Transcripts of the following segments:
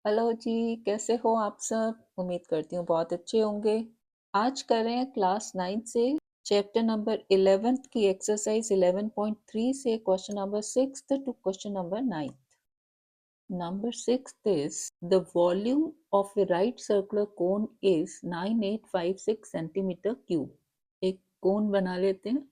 Hello जी, कैसे हो आप सब? उम्मीद करती हूँ बहुत अच्छे होंगे। आज कर रहे हैं क्लास 9 से चैप्टर नंबर 11 की एक्सरसाइज 11.3 से question number 6 to question number 9। Number 6 is the volume of a right circular cone is 9856 centimeter cube. एक कोन बना लेते हैं।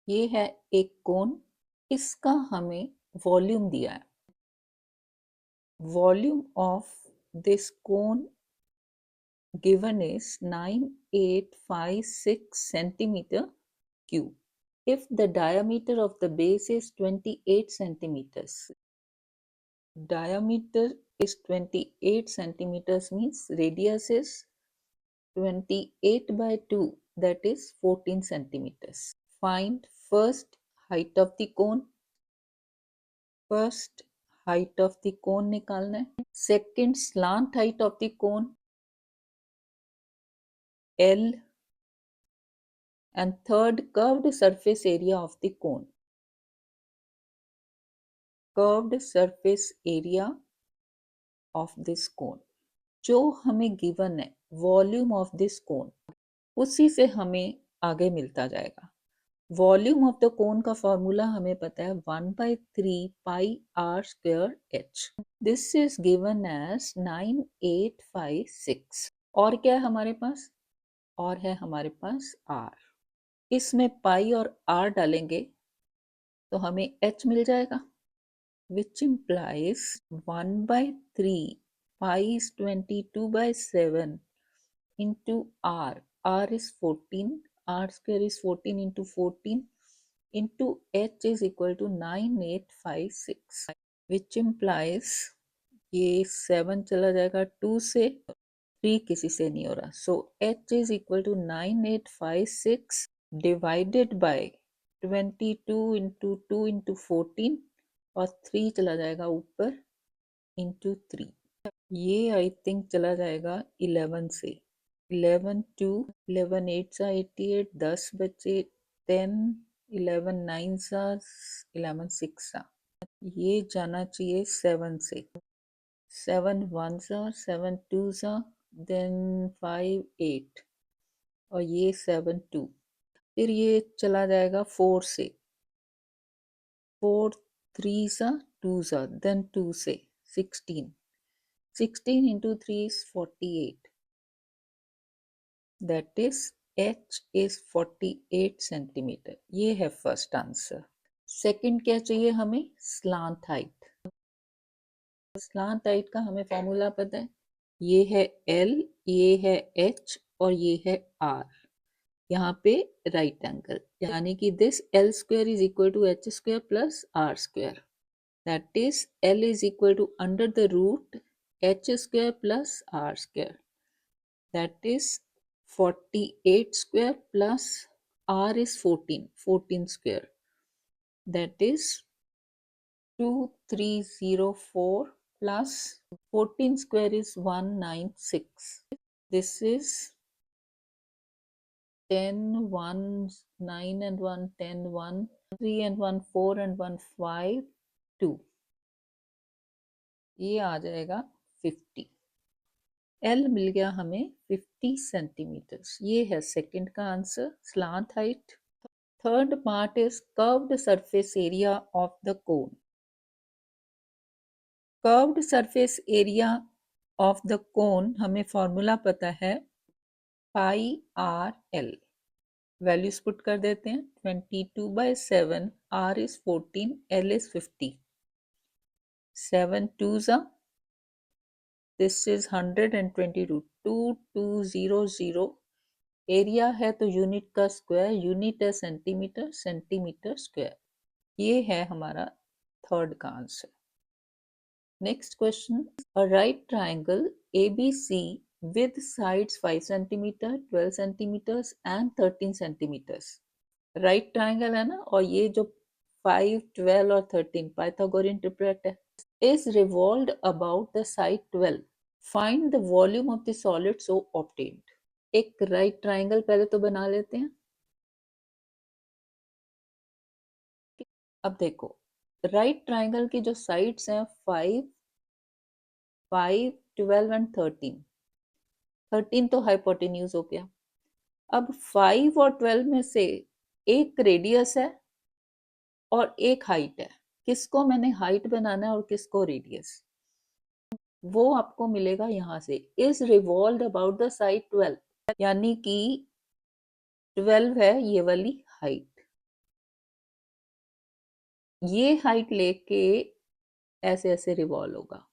ये है एक कोन, इसका हमें वॉल्यूम दिया है। Volume of this cone given is 9856 centimeter cube. If the diameter of the base is 28 centimeters, diameter is 28 centimeters means radius is 28 by 2, that is 14 centimeters. Find first height of the cone. First height of the cone निकालना है. Second slant height of the cone L, and third curved surface area of the cone. Curved surface area of this cone. जो हमें given है volume of this कोन, उसी से हमें आगे मिलता जाएगा। वॉल्यूम ऑफ द कोन का फॉर्मूला हमें पता है 1/3 pi r square h. This is given as 9856। और क्या है हमारे पास? और है हमारे पास आर। इसमें पाई और आर डालेंगे तो हमें एच मिल जाएगा, which implies 1/3 pi is 22 by 7 into r. R is 14, r square is 14 into 14 into h is equal to 9856, which implies ये 7 चला जाएगा 2 से, 3 किसी से नहीं हो रहा, so h is equal to 9856 divided by 22 into 2 into 14 और 3 चला जाएगा ऊपर इंटू 3। ये आई थिंक चला जाएगा 11 से। 11 2 11 8 सा 88, 10 बचे 10, 11 9 सा 11 6 सा। ये जाना चाहिए 7 से। 7 1 सा 7 2 सा देन 5 8 और ये 7 2। फिर ये चला जाएगा 4 से। 4 3 सा 2 सा देन 2 से 16। 16 into 3 is 48. That is h is 48 centimeter. ये है फर्स्ट आंसर। सेकंड क्या चाहिए हमें? Slant height. स्लांट हाइट का हमें फॉर्मूला पता है, ये है L, ये है H और ये है R। यहाँ पे राइट एंगल, यानी कि this L square is equal to H square plus R square. That is L is equal to under the root H square plus R square. That is 48 square plus R is 14, 14 square. That is 2304 plus 14 square is 196. This is 10, 1, 9 and 1, 10, 1, 3 and 1, 4 and 1, 5, 2. ये आ जाएगा 50। L मिल गया हमें 50 centimetre. ये है second का answer, slant height. Third part is curved surface area of the cone. Curved surface area of the cone हमें formula पता है pi r l. Values put कर देते हैं। 22 by 7, r is 14, l is 50। 7 2s are, this is 122, 2200। Area है तो unit का square, unit है सेंटीमीटर, सेंटीमीटर स्क्वायर। ये है हमारा थर्ड का answer. Next question, a right triangle ABC with sides 5 centimeter, 12 centimeters and 13 centimeters। Right triangle है ना, और ये जो 5, 12 और 13 पाइथागोरियन ट्रिपलेट है, is revolved about the side 12. Find the volume of the solid so obtained। एक right triangle पहले तो बना लेते हैं। अब देखो, राइट ट्राइंगल की जो साइड्स हैं 5, 5, 12 एंड 13, 13 तो हाइपोटेन्यूज हो गया। अब 5 और 12 में से एक रेडियस है और एक हाइट है। किसको मैंने हाइट बनाना है और किसको रेडियस, वो आपको मिलेगा यहां से। Is revolve about the side 12, यानी कि 12 है ये वाली हाइट। ये हाइट लेके ऐसे ऐसे रिवॉल्व होगा,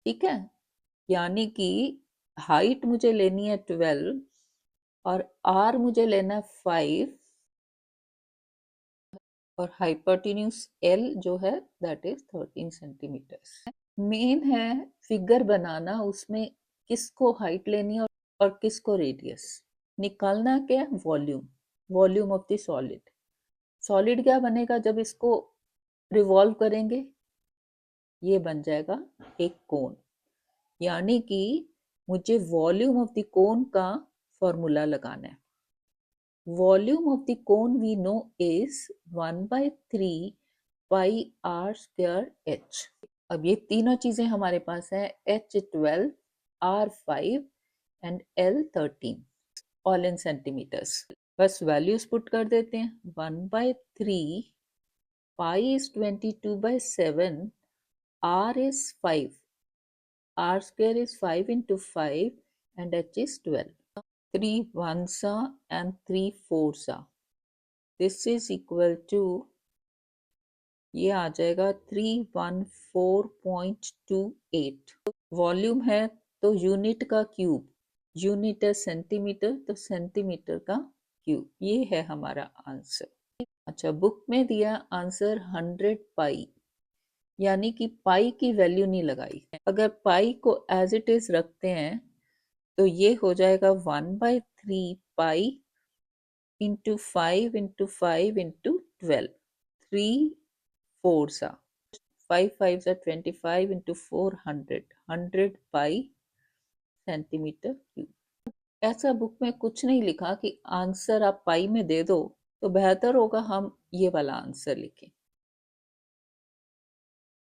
ठीक है। यानी कि हाइट मुझे लेनी है 12 और आर मुझे लेना है 5 और हाइपोटेन्यूज एल जो है दैट इज 13 सेंटीमीटर। मेन है फिगर बनाना, उसमें किसको हाइट लेनी है और किसको रेडियस। निकालना क्या है, volume, volume of the solid. Solid क्या बनेगा जब इसको रिवॉल्व करेंगे, ये बन जाएगा एक कोन। यानी कि मुझे वॉल्यूम ऑफ द कोन का फॉर्मूला लगाना है। Volume of the cone we know is 1/3 pi r square h. अब ये तीनों चीजें हमारे पास है, H12, R5 and L13, all in centimetres. बस वैल्यूज पुट कर देते हैं। 1/3 pi is 22/7, R is 5, R square is 5 into 5 and H is 12. 3 ones are and 3 fours are. This is equal to, ये आ जाएगा 314.28। वॉल्यूम है तो यूनिट का cube, unit है सेंटीमीटर तो सेंटीमीटर का क्यूब, ये है हमारा आंसर। अच्छा, बुक में दिया आंसर 100 पाई, यानी कि पाई की वैल्यू नहीं लगाई। अगर पाई को एज इट इज रखते हैं तो ये हो जाएगा 1/3 पाई इंटू 5 इंटू 5 इंटू 12, 3 4 सा 5 5 सा 25 इंटू 400, 100 पाई सेंटीमीटर क्यूब। ऐसा बुक में कुछ नहीं लिखा कि आंसर आप पाई में दे दो, तो बेहतर होगा हम ये वाला आंसर लिखें।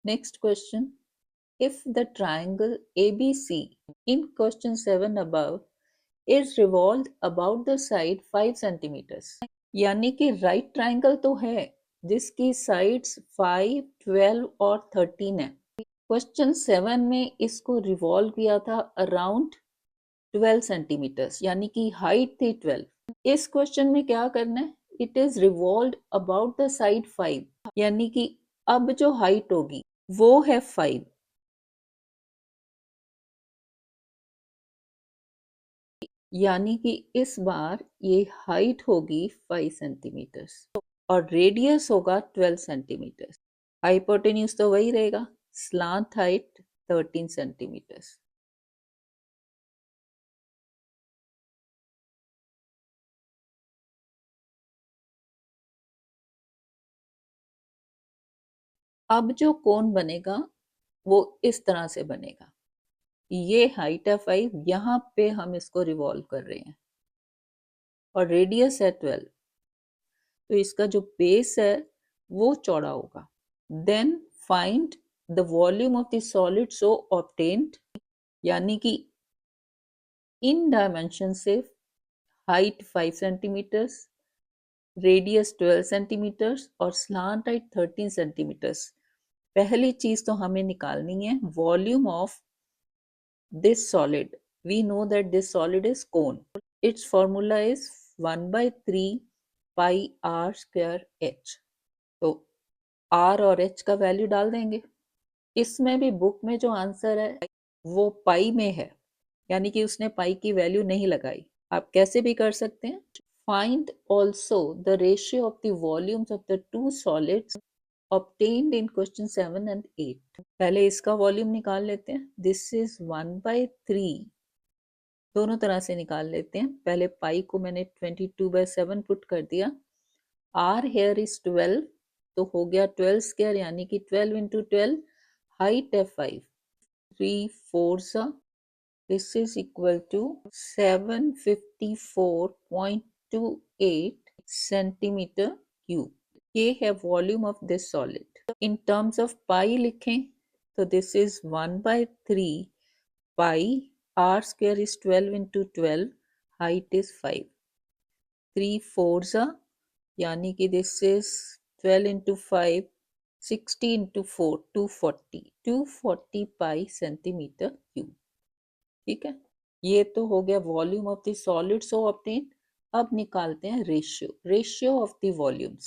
Next question, if the triangle ABC in question 7 above is revolved about the side 5 centimeters, यानी कि राइट ट्राइंगल तो है जिसकी साइड्स 5, 12 और 13 है। क्वेश्चन 7 में इसको रिवॉल्व किया था अराउंड 12 सेंटीमीटर्स, यानी कि हाइट थी 12। इस क्वेश्चन में क्या करना है, it is revolve about the side 5, यानी कि अब जो हाइट होगी वो है 5, यानी कि इस बार ये हाइट होगी 5 सेंटीमीटर्स और रेडियस होगा 12 सेंटीमीटर्स। हाइपोटेन्यूज तो वही रहेगा, स्लांट हाइट 13 सेंटीमीटर्स। अब जो कोन बनेगा वो इस तरह से बनेगा, ये हाइट है 5, यहाँ पे हम इसको रिवॉल्व कर रहे हैं और रेडियस है 12, तो इसका जो बेस है वो चौड़ा होगा। Then find the volume of the solid so obtained, यानी कि इन डायमेंशन से हाइट 5 सेंटीमीटर्स, रेडियस 12 सेंटीमीटर्स और स्लांट हाइट 13 सेंटीमीटर्स। पहली चीज तो हमें निकालनी है volume of this solid. We know that this solid is cone, its formula is 1/3 pi r square h. तो आर और एच का वैल्यू डाल देंगे। इसमें भी बुक में जो आंसर है वो पाई में है, यानी कि उसने पाई की वैल्यू नहीं लगाई। आप कैसे भी कर सकते हैं। Find also the ratio of the volumes of the two solids obtained in question 7 and 8। पहले इसका वॉल्यूम निकाल लेते हैं। दिस इज 1/3, दोनों तरह से निकाल लेते हैं। पहले पाई को मैंने 22/7 पुट कर दिया। आर हेयर इज 12, तो हो गया 12 स्क्वायर, यानी कि 12 इंटू 12, हाइट है 5, 3 4 सा, this is equal to 754.28 centimeter cube। ये है volume of this solid. In terms of pi लिखें तो this is 1/3 pi, r square is 12 into 12, height is 5, 3 4 यानी कि this is 12 into 5, 60 into 4, 240 pi centimetre cube. ठीक है, ये तो हो गया volume of the solid so obtain. अब निकालते हैं ratio of the volumes.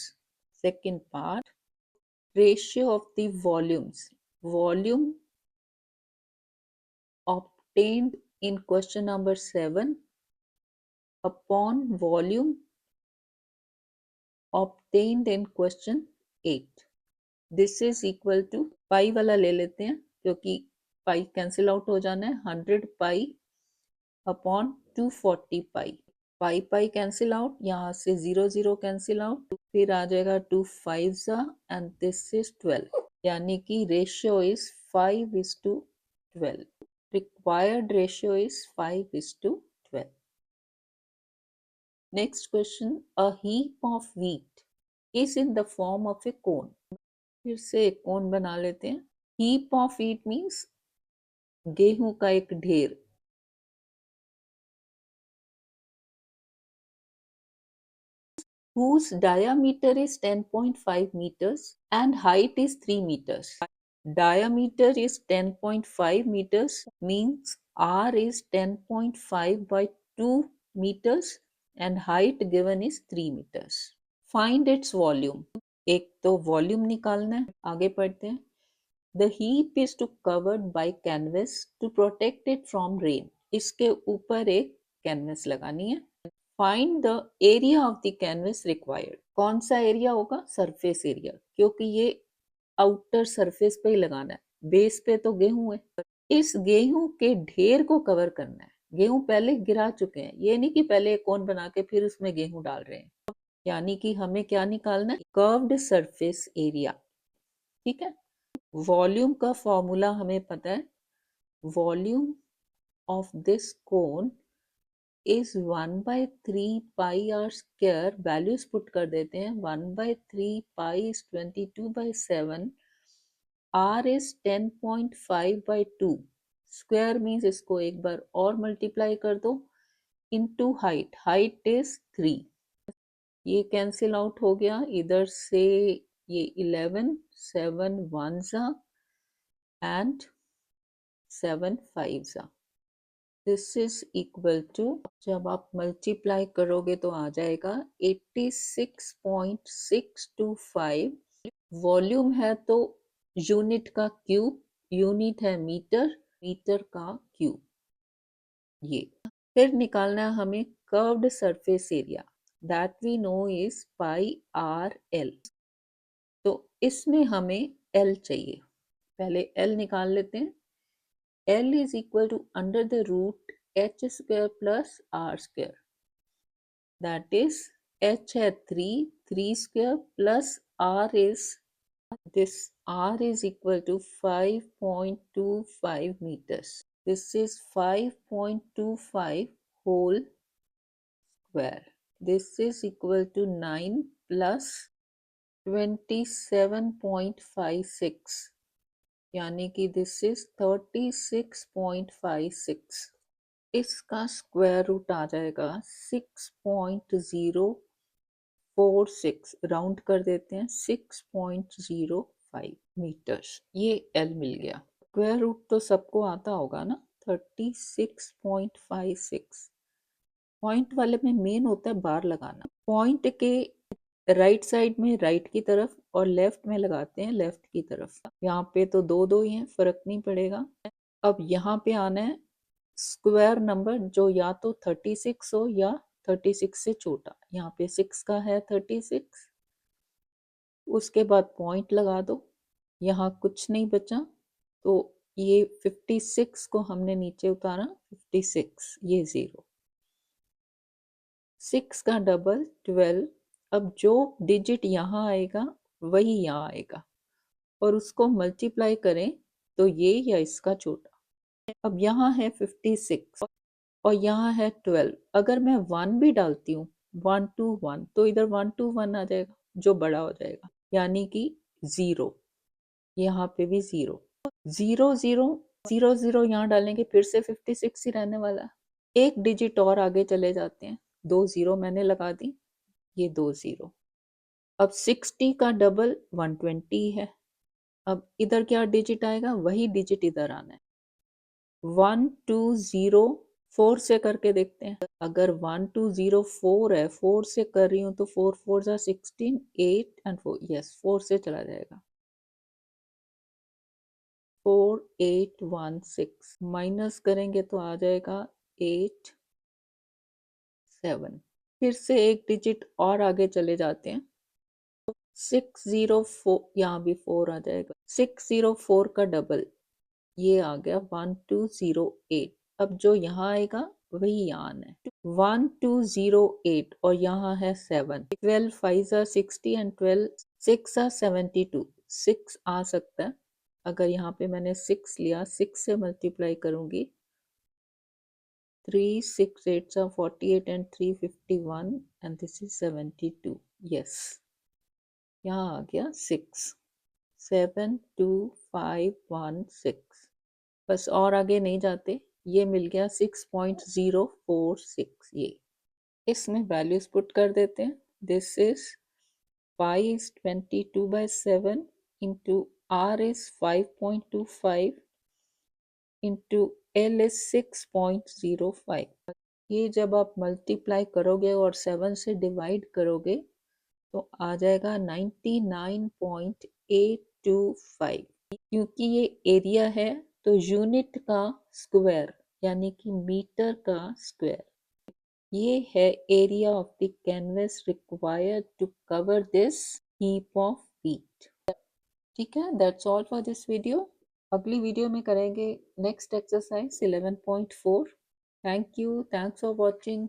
Second part, ratio of the volumes. Volume obtained in question number 7 upon volume obtained in question 8, this is equal to, पाई वाला ले लेते हैं क्योंकि पाई कैंसिल आउट हो जाना है, 100 पाई अपॉन 240 पाई, पाई पाई कैंसिल आउट, यहाँ से 0 0 कैंसिल आउट, फिर आ जाएगा 2 5 एंड दिस इज 12, यानी कि ratio is 5:12, required ratio is 5:12. Next question, a heap of wheat is in the form of a cone. फिर से एक कोन बना लेते हैं। heap of wheat means गेहूं का एक ढेर। whose diameter is 10.5 meters and height is 3 meters. Diameter is 10.5 meters means R is 10.5 by 2 meters and height given is 3 meters. Find its volume. एक तो वॉल्यूम निकालना है, आगे पढ़ते हैं। The heap is to covered by canvas to protect it from rain. इसके ऊपर एक कैनवस लगानी है। Find the area of the canvas required. कौन सा एरिया होगा? सरफेस एरिया, क्योंकि ये आउटर सरफेस पे ही लगाना है, बेस पे तो गेहूं है। इस गेहूं के ढेर को कवर करना है। गेहूं पहले गिरा चुके हैं, ये नहीं कि पहले एक कोन बना के फिर उसमें गेहूं डाल रहे हैं। यानी कि हमें क्या निकालना है? Curved surface area. ठीक है, वॉल्यूम का फॉर्मूला हमें पता है। Volume of this cone is 1/3 pi r square, values put कर देते हैं। 1/3 pi is 22/7, r is 10.5/2, square means इसको एक बार और मल्टीप्लाई कर दो, इनटू हाइट, हाइट इज 3, ये कैंसिल आउट हो गया, इधर से ये 11, 7 1 and 7 5 this is equal to, जब आप मल्टीप्लाई करोगे तो आ जाएगा 86.625। वॉल्यूम है तो यूनिट का क्यूब, यूनिट है मीटर, मीटर का क्यूब। ये फिर निकालना है हमें curved surface area, that we know is pi r l. तो इसमें हमें एल चाहिए, पहले एल निकाल लेते हैं। L is equal to under the root h square plus r square, that is h है 3 square plus r is, this r is equal to 5.25 meters. This is 5.25 whole square. This is equal to 9 plus 27.56, यानी कि this is 36.56। इसका square root आ जाएगा 6.046, round कर देते हैं 6.05 metres. ये L मिल गया। स्क्वायर रूट तो सबको आता होगा ना, 36.56। पॉइंट वाले में मेन होता है बार लगाना। पॉइंट के राइट साइड में राइट की तरफ और लेफ्ट में लगाते हैं लेफ्ट की तरफ। यहाँ पे तो दो दो ही हैं, फर्क नहीं पड़ेगा। अब यहाँ पे आना है स्क्वायर नंबर जो या तो 36 हो या 36 से छोटा। यहाँ पे 6 का है 36, उसके बाद पॉइंट लगा दो, यहाँ कुछ नहीं बचा तो ये 56 को हमने नीचे उतारा, 56, ये 0, 6 का डबल 12। अब जो डिजिट यहाँ आएगा वही यहाँ आएगा और उसको मल्टीप्लाई करें तो ये या इसका छोटा। अब यहाँ है 56 और यहाँ है 12, अगर मैं 1 भी डालती हूँ 1 2 1 तो इधर 1 2 1 आ जाएगा, जो बड़ा हो जाएगा, यानी कि 0, यहाँ पे भी 0, 0 0 0 0 यहाँ डालेंगे, फिर से 56 ही रहने वाला है। एक डिजिट और आगे चले जाते हैं, 2 0 मैंने लगा दी, ये 2 0। अब 60 का डबल 120 है। अब इधर क्या डिजिट आएगा, वही डिजिट इधर आना है। 1 2 0 4 से करके देखते हैं। अगर 1 2 0 4 है, 4 से कर रही हूँ तो 4 4 जा 16, 8 एंड 4, यस 4 से चला जाएगा। 4 8 1 6 माइनस करेंगे तो आ जाएगा 8 7। फिर से एक डिजिट और आगे चले जाते हैं, 604, यहाँ भी 4 आ जाएगा। 604 का डबल ये आ गया 1208। अब जो यहाँ आएगा वही यहाँ आना है, 1208 और यहाँ है 7। 12 5 60 एंड 12 6 72, 6 आ सकता है। अगर यहाँ पे मैंने 6 लिया, 6 से मल्टीप्लाई करूंगी, 3 6 8 48 and 3 51 and this is 72, yes यहाँ आ गया 6, 7 2 5 1 6। बस और आगे नहीं जाते, ये मिल गया 6.046। ये इसमें वैल्यूज पुट कर देते हैं। This is pi is 22/7 into r is 5.25 into l is 6.05। ये जब आप मल्टीप्लाई करोगे और 7 से डिवाइड करोगे तो आ जाएगा 99.825। क्योंकि ये एरिया है तो यूनिट का स्क्वायर यानी कि मीटर का स्क्वायर, ये है area of the canvas required to cover this heap of wheat. ठीक है, that's all for this video. अगली वीडियो में करेंगे next exercise 11.4। Thank you, thanks for watching.